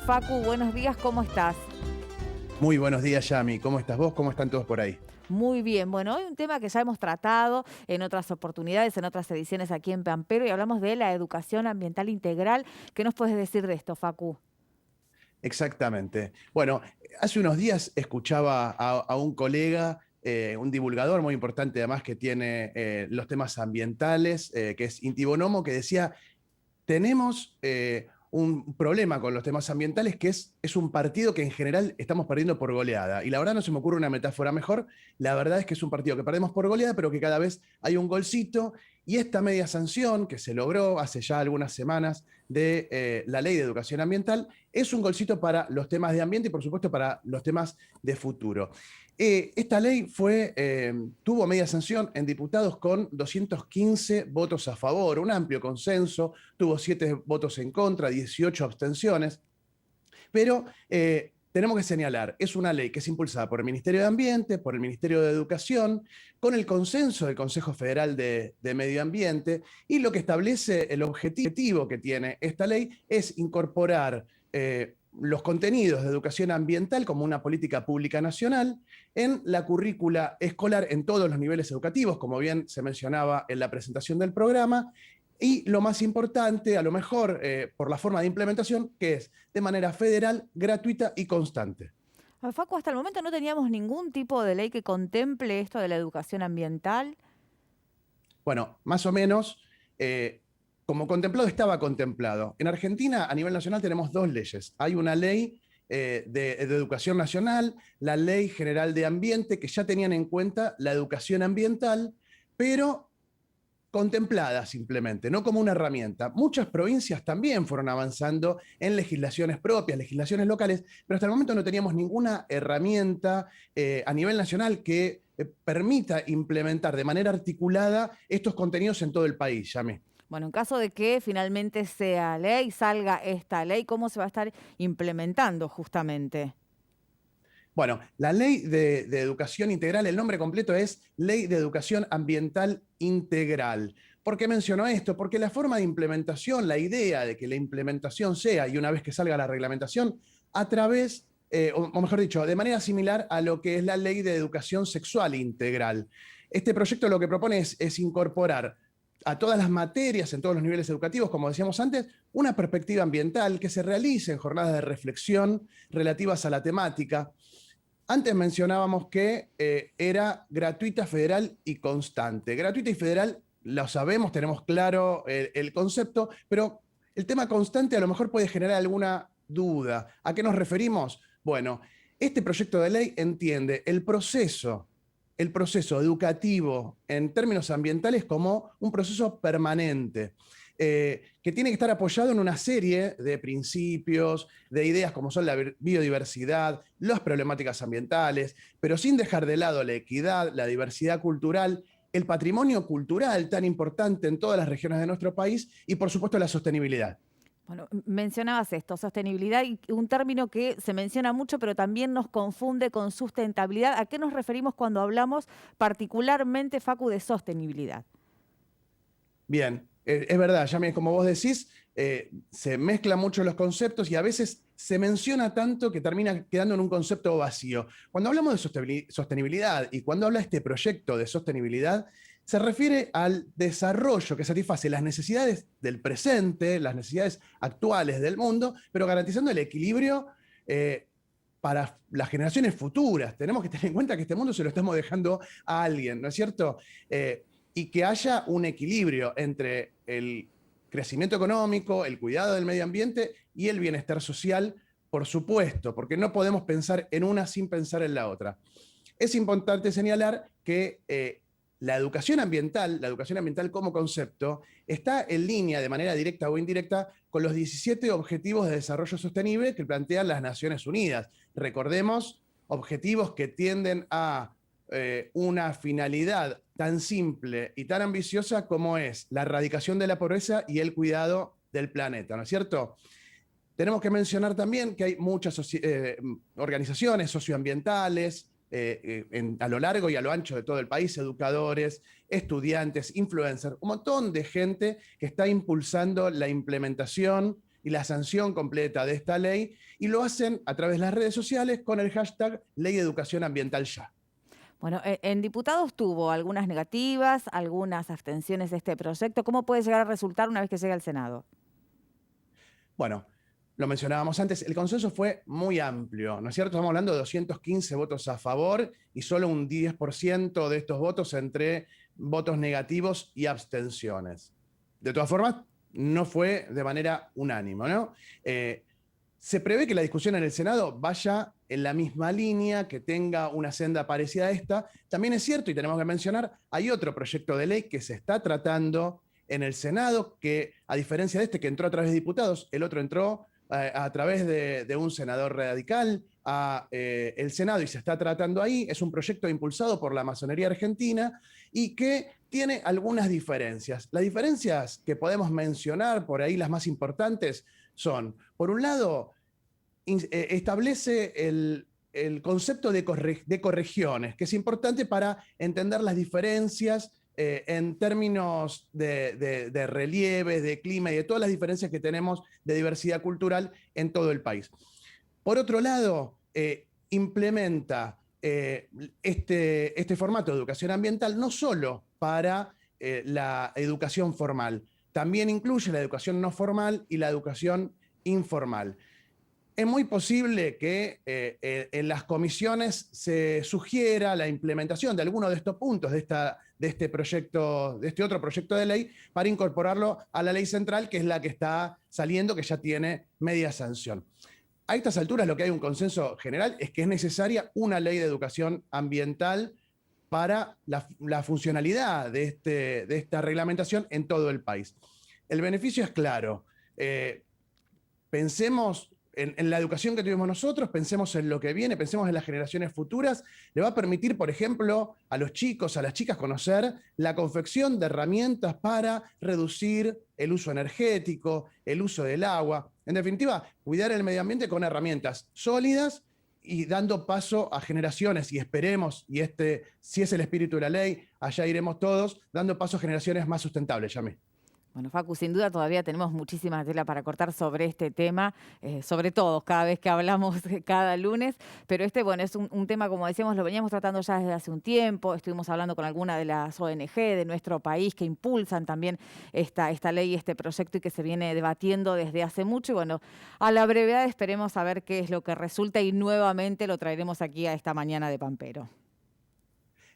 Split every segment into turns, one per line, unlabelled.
Facu, buenos días, ¿cómo estás?
Muy buenos días, Yami. ¿Cómo estás vos? ¿Cómo están todos por ahí?
Muy bien, bueno, hoy un tema que ya hemos tratado en otras oportunidades, en otras ediciones aquí en Pampero, y hablamos de la educación ambiental integral. ¿Qué nos puedes decir de esto, Facu?
Exactamente. Bueno, hace unos días escuchaba a un colega, un divulgador muy importante además que tiene los temas ambientales, que es Inti Bonomo, que decía, tenemos un problema con los temas ambientales que es un partido que en general estamos perdiendo por goleada. Y la verdad no se me ocurre una metáfora mejor. La verdad es que es un partido que perdemos por goleada, pero que cada vez hay un golcito. Y esta media sanción que se logró hace ya algunas semanas de la Ley de Educación Ambiental es un golcito para los temas de ambiente y por supuesto para los temas de futuro. Esta ley tuvo media sanción en diputados con 215 votos a favor, un amplio consenso, tuvo 7 votos en contra, 18 abstenciones, pero tenemos que señalar, es una ley que es impulsada por el Ministerio de Ambiente, por el Ministerio de Educación, con el consenso del Consejo Federal de Medio Ambiente, y lo que establece el objetivo que tiene esta ley es incorporar los contenidos de educación ambiental como una política pública nacional en la currícula escolar en todos los niveles educativos, como bien se mencionaba en la presentación del programa, y lo más importante, a lo mejor por la forma de implementación, que es de manera federal, gratuita y constante.
Facu, hasta el momento no teníamos ningún tipo de ley que contemple esto de la educación ambiental.
Bueno, más o menos, como contemplado, estaba contemplado. En Argentina, a nivel nacional, tenemos dos leyes. Hay una ley de educación nacional, la Ley General de Ambiente, que ya tenían en cuenta la educación ambiental, pero contemplada simplemente, no como una herramienta. Muchas provincias también fueron avanzando en legislaciones propias, legislaciones locales, pero hasta el momento no teníamos ninguna herramienta a nivel nacional que permita implementar de manera articulada estos contenidos en todo el país, Yami.
Bueno, en caso de que finalmente sea ley, salga esta ley, ¿cómo se va a estar implementando justamente?
Bueno, la ley de educación integral, el nombre completo es Ley de Educación Ambiental Integral. ¿Por qué menciono esto? Porque la forma de implementación, la idea de que la implementación sea, y una vez que salga la reglamentación, a través, o mejor dicho, de manera similar a lo que es la Ley de Educación Sexual Integral. Este proyecto lo que propone es incorporar a todas las materias, en todos los niveles educativos, como decíamos antes, una perspectiva ambiental que se realice en jornadas de reflexión relativas a la temática. Antes mencionábamos que era gratuita, federal y constante. Gratuita y federal, lo sabemos, tenemos claro el concepto, pero el tema constante a lo mejor puede generar alguna duda. ¿A qué nos referimos? Bueno, este proyecto de ley entiende el proceso educativo en términos ambientales como un proceso permanente. Que tiene que estar apoyado en una serie de principios, de ideas como son la biodiversidad, las problemáticas ambientales, pero sin dejar de lado la equidad, la diversidad cultural, el patrimonio cultural tan importante en todas las regiones de nuestro país y por supuesto la sostenibilidad.
Bueno, mencionabas esto, sostenibilidad, y un término que se menciona mucho, pero también nos confunde con sustentabilidad. ¿A qué nos referimos cuando hablamos particularmente, Facu, de sostenibilidad?
Bien, es verdad, Yami, como vos decís, se mezclan mucho los conceptos y a veces se menciona tanto que termina quedando en un concepto vacío. Cuando hablamos de sostenibilidad y cuando habla este proyecto de sostenibilidad, se refiere al desarrollo que satisface las necesidades del presente, las necesidades actuales del mundo, pero garantizando el equilibrio para las generaciones futuras. Tenemos que tener en cuenta que este mundo se lo estamos dejando a alguien, ¿no es cierto? Y que haya un equilibrio entre el crecimiento económico, el cuidado del medio ambiente y el bienestar social, por supuesto, porque no podemos pensar en una sin pensar en la otra. Es importante señalar que la educación ambiental como concepto, está en línea de manera directa o indirecta con los 17 Objetivos de Desarrollo Sostenible que plantean las Naciones Unidas. Recordemos, objetivos que tienden a una finalidad tan simple y tan ambiciosa como es la erradicación de la pobreza y el cuidado del planeta, ¿no es cierto? Tenemos que mencionar también que hay muchas organizaciones socioambientales a lo largo y a lo ancho de todo el país, educadores, estudiantes, influencers, un montón de gente que está impulsando la implementación y la sanción completa de esta ley, y lo hacen a través de las redes sociales con el hashtag Ley de Educación Ambiental Ya.
Bueno, en diputados tuvo algunas negativas, algunas abstenciones de este proyecto. ¿Cómo puede llegar a resultar una vez que llegue al Senado?
Bueno, lo mencionábamos antes, el consenso fue muy amplio, ¿no es cierto? Estamos hablando de 215 votos a favor y solo un 10% de estos votos entre votos negativos y abstenciones. De todas formas, no fue de manera unánime, ¿no? Se prevé que la discusión en el Senado vaya en la misma línea, que tenga una senda parecida a esta. También es cierto, y tenemos que mencionar, hay otro proyecto de ley que se está tratando en el Senado, que a diferencia de este que entró a través de diputados, el otro entró a través de un senador radical a el Senado y se está tratando ahí. Es un proyecto impulsado por la masonería argentina y que tiene algunas diferencias. Las diferencias que podemos mencionar, por ahí las más importantes, son, por un lado, establece el concepto de corregiones, que es importante para entender las diferencias en términos de relieves, de clima y de todas las diferencias que tenemos de diversidad cultural en todo el país. Por otro lado, implementa este formato de educación ambiental no solo para la educación formal, también incluye la educación no formal y la educación informal. Es muy posible que en las comisiones se sugiera la implementación de alguno de estos puntos de este otro proyecto de ley para incorporarlo a la ley central, que es la que está saliendo, que ya tiene media sanción. A estas alturas lo que hay un consenso general es que es necesaria una ley de educación ambiental para la funcionalidad de esta reglamentación en todo el país. El beneficio es claro. Pensemos en la educación que tuvimos nosotros, pensemos en lo que viene, pensemos en las generaciones futuras. Le va a permitir, por ejemplo, a los chicos, a las chicas conocer la confección de herramientas para reducir el uso energético, el uso del agua. En definitiva, cuidar el medio ambiente con herramientas sólidas y dando paso a generaciones, y esperemos, y si es el espíritu de la ley, allá iremos todos, dando paso a generaciones más sustentables, Yami.
Bueno, Facu, sin duda todavía tenemos muchísima tela para cortar sobre este tema, sobre todo cada vez que hablamos cada lunes, pero bueno, es un tema, como decíamos, lo veníamos tratando ya desde hace un tiempo. Estuvimos hablando con alguna de las ONG de nuestro país que impulsan también esta ley, este proyecto, y que se viene debatiendo desde hace mucho. Y bueno, a la brevedad esperemos a ver qué es lo que resulta y nuevamente lo traeremos aquí a esta mañana de Pampero.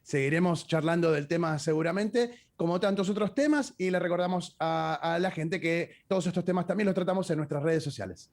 Seguiremos charlando del tema seguramente, como tantos otros temas, y le recordamos a la gente que todos estos temas también los tratamos en nuestras redes sociales.